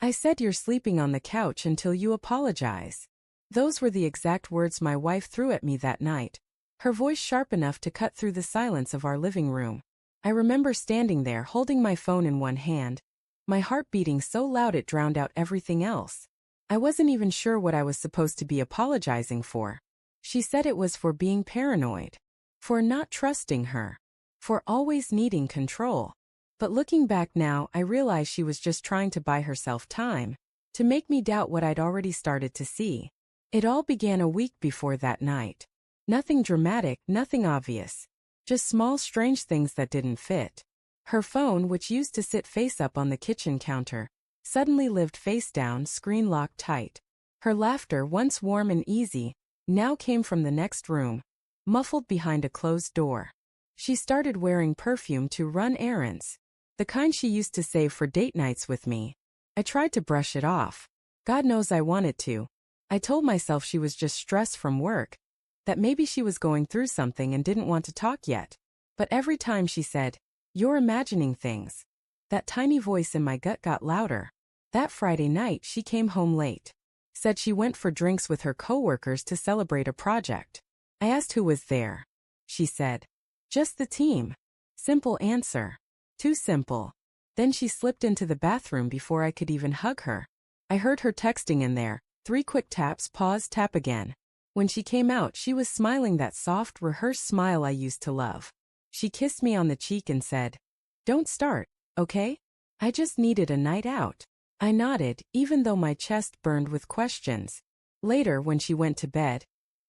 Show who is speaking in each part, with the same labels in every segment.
Speaker 1: I said you're sleeping on the couch until you apologize. Those were the exact words my wife threw at me that night, her voice sharp enough to cut through the silence of our living room. I remember standing there holding my phone in one hand, my heart beating so loud it drowned out everything else. I wasn't even sure what I was supposed to be apologizing for. She said it was for being paranoid, for not trusting her, for always needing control. But looking back now, I realize she was just trying to buy herself time, to make me doubt what I'd already started to see. It all began a week before that night. Nothing dramatic, nothing obvious. Just small strange things that didn't fit. Her phone, which used to sit face up on the kitchen counter, suddenly lived face down, screen locked tight. Her laughter, once warm and easy, now came from the next room, muffled behind a closed door. She started wearing perfume to run errands, the kind she used to save for date nights with me. I tried to brush it off. God knows I wanted to. I told myself she was just stressed from work, that maybe she was going through something and didn't want to talk yet. But every time she said, "You're imagining things," that tiny voice in my gut got louder. That Friday night she came home late. Said she went for drinks with her coworkers to celebrate a project. I asked who was there. She said, "Just the team." Simple answer. Too simple. Then she slipped into the bathroom before I could even hug her. I heard her texting in there, 3 quick taps, pause, tap again. When she came out, she was smiling that soft, rehearsed smile I used to love. She kissed me on the cheek and said, "Don't start, okay? I just needed a night out." I nodded, even though my chest burned with questions. Later, when she went to bed,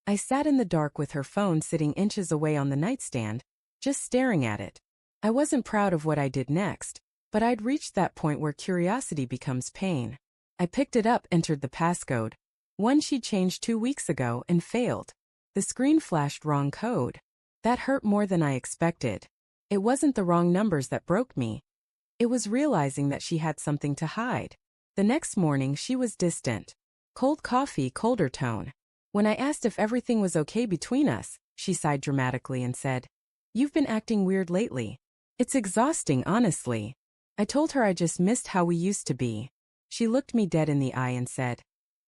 Speaker 1: I sat in the dark with her phone sitting inches away on the nightstand, just staring at it. I wasn't proud of what I did next, but I'd reached that point where curiosity becomes pain. I picked it up, entered the passcode, one she'd changed 2 weeks ago, and failed. The screen flashed wrong code. That hurt more than I expected. It wasn't the wrong numbers that broke me. It was realizing that she had something to hide. The next morning she was distant. Cold coffee, colder tone. When I asked if everything was okay between us, she sighed dramatically and said, "You've been acting weird lately. It's exhausting, honestly." I told her I just missed how we used to be. She looked me dead in the eye and said,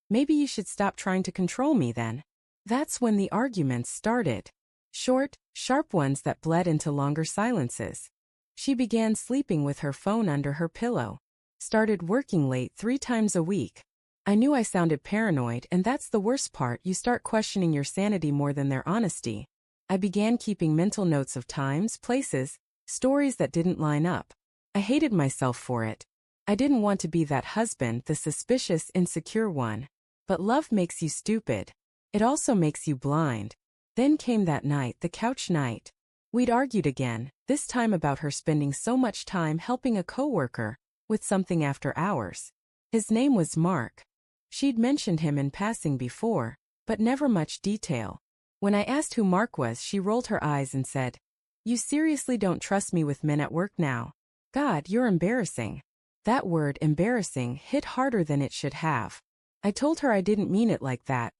Speaker 1: "Maybe you should stop trying to control me then." That's when the arguments started. Short, sharp ones that bled into longer silences. She began sleeping with her phone under her pillow. Started working late 3 times a week. I knew I sounded paranoid, and that's the worst part, you start questioning your sanity more than their honesty. I began keeping mental notes of times, places, stories that didn't line up. I hated myself for it. I didn't want to be that husband, the suspicious, insecure one. But love makes you stupid. It also makes you blind. Then came that night, the couch night. We'd argued again, this time about her spending so much time helping a coworker with something after hours. His name was Mark. She'd mentioned him in passing before, but never much detail. When I asked who Mark was, she rolled her eyes and said, "You seriously don't trust me with men at work now? God, you're embarrassing." That word, embarrassing, hit harder than it should have. I told her I didn't mean it like that.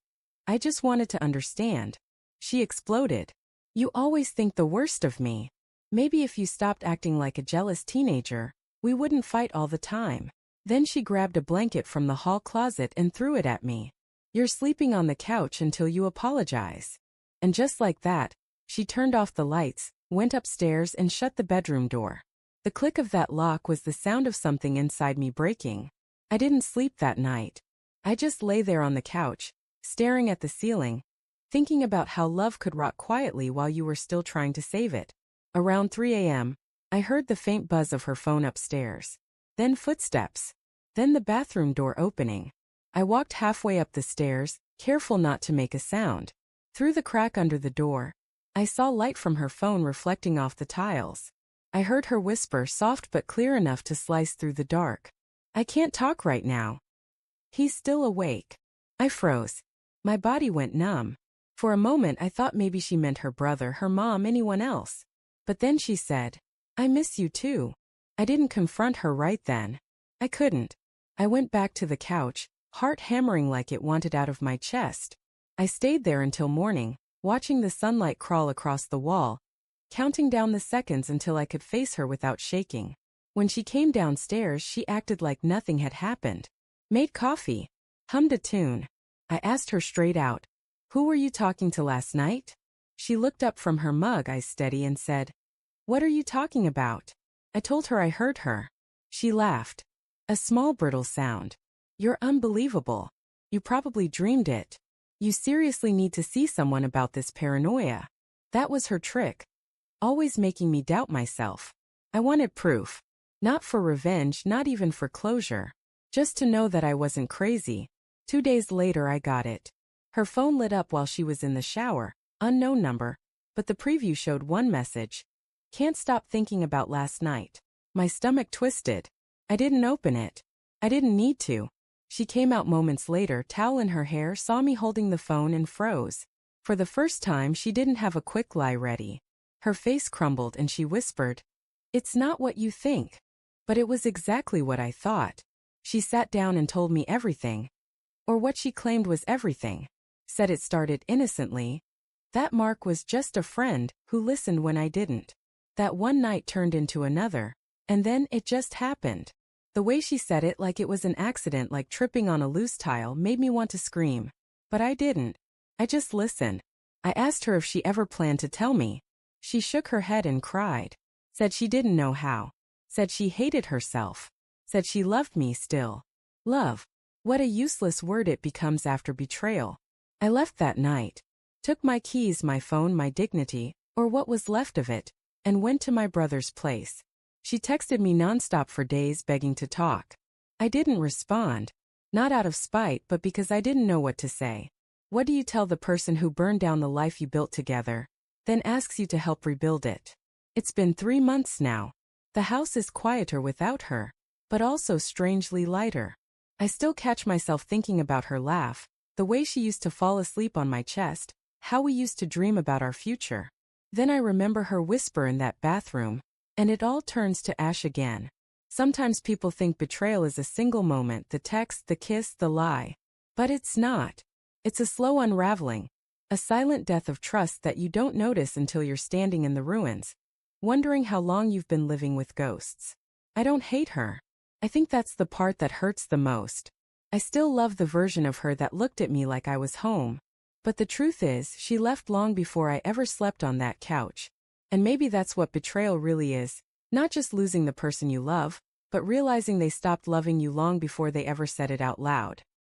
Speaker 1: I just wanted to understand. She exploded. "You always think the worst of me. Maybe if you stopped acting like a jealous teenager, we wouldn't fight all the time." Then she grabbed a blanket from the hall closet and threw it at me. "You're sleeping on the couch until you apologize." And just like that, she turned off the lights, went upstairs and shut the bedroom door. The click of that lock was the sound of something inside me breaking. I didn't sleep that night. I just lay there on the couch, staring at the ceiling, thinking about how love could rot quietly while you were still trying to save it. Around 3 a.m., I heard the faint buzz of her phone upstairs. Then footsteps. Then the bathroom door opening. I walked halfway up the stairs, careful not to make a sound. Through the crack under the door, I saw light from her phone reflecting off the tiles. I heard her whisper, soft but clear enough to slice through the dark. "I can't talk right now." "He's still awake." I froze. My body went numb. For a moment I thought maybe she meant her brother, her mom, anyone else. But then she said, "I miss you too." I didn't confront her right then. I couldn't. I went back to the couch, heart hammering like it wanted out of my chest. I stayed there until morning, watching the sunlight crawl across the wall, counting down the seconds until I could face her without shaking. When she came downstairs, she acted like nothing had happened. Made coffee. Hummed a tune. I asked her straight out, "Who were you talking to last night?" She looked up from her mug, eyes steady, and said, "What are you talking about?" I told her I heard her. She laughed. A small brittle sound. "You're unbelievable. You probably dreamed it. You seriously need to see someone about this paranoia." That was her trick. Always making me doubt myself. I wanted proof. Not for revenge, not even for closure. Just to know that I wasn't crazy. 2 days later I got it. Her phone lit up while she was in the shower. Unknown number. But the preview showed one message. "Can't stop thinking about last night." My stomach twisted. I didn't open it. I didn't need to. She came out moments later, towel in her hair, saw me holding the phone and froze. For the first time, she didn't have a quick lie ready. Her face crumbled and she whispered, "It's not what you think." But it was exactly what I thought. She sat down and told me everything. Or what she claimed was everything. Said it started innocently. That Mark was just a friend who listened when I didn't. That one night turned into another. And then it just happened. The way she said it, like it was an accident, like tripping on a loose tile, made me want to scream. But I didn't. I just listened. I asked her if she ever planned to tell me. She shook her head and cried. Said she didn't know how. Said she hated herself. Said she loved me still. Love. What a useless word it becomes after betrayal. I left that night. Took my keys, my phone, my dignity, or what was left of it, and went to my brother's place. She texted me nonstop for days begging to talk. I didn't respond. Not out of spite, but because I didn't know what to say. What do you tell the person who burned down the life you built together, then asks you to help rebuild it? It's been 3 months now. The house is quieter without her, but also strangely lighter. I still catch myself thinking about her laugh, the way she used to fall asleep on my chest, how we used to dream about our future. Then I remember her whisper in that bathroom, and it all turns to ash again. Sometimes people think betrayal is a single moment, the text, the kiss, the lie. But it's not. It's a slow unraveling, a silent death of trust that you don't notice until you're standing in the ruins, wondering how long you've been living with ghosts. I don't hate her. I think that's the part that hurts the most. I still love the version of her that looked at me like I was home. But the truth is, she left long before I ever slept on that couch. And maybe that's what betrayal really is, not just losing the person you love, but realizing they stopped loving you long before they ever said it out loud.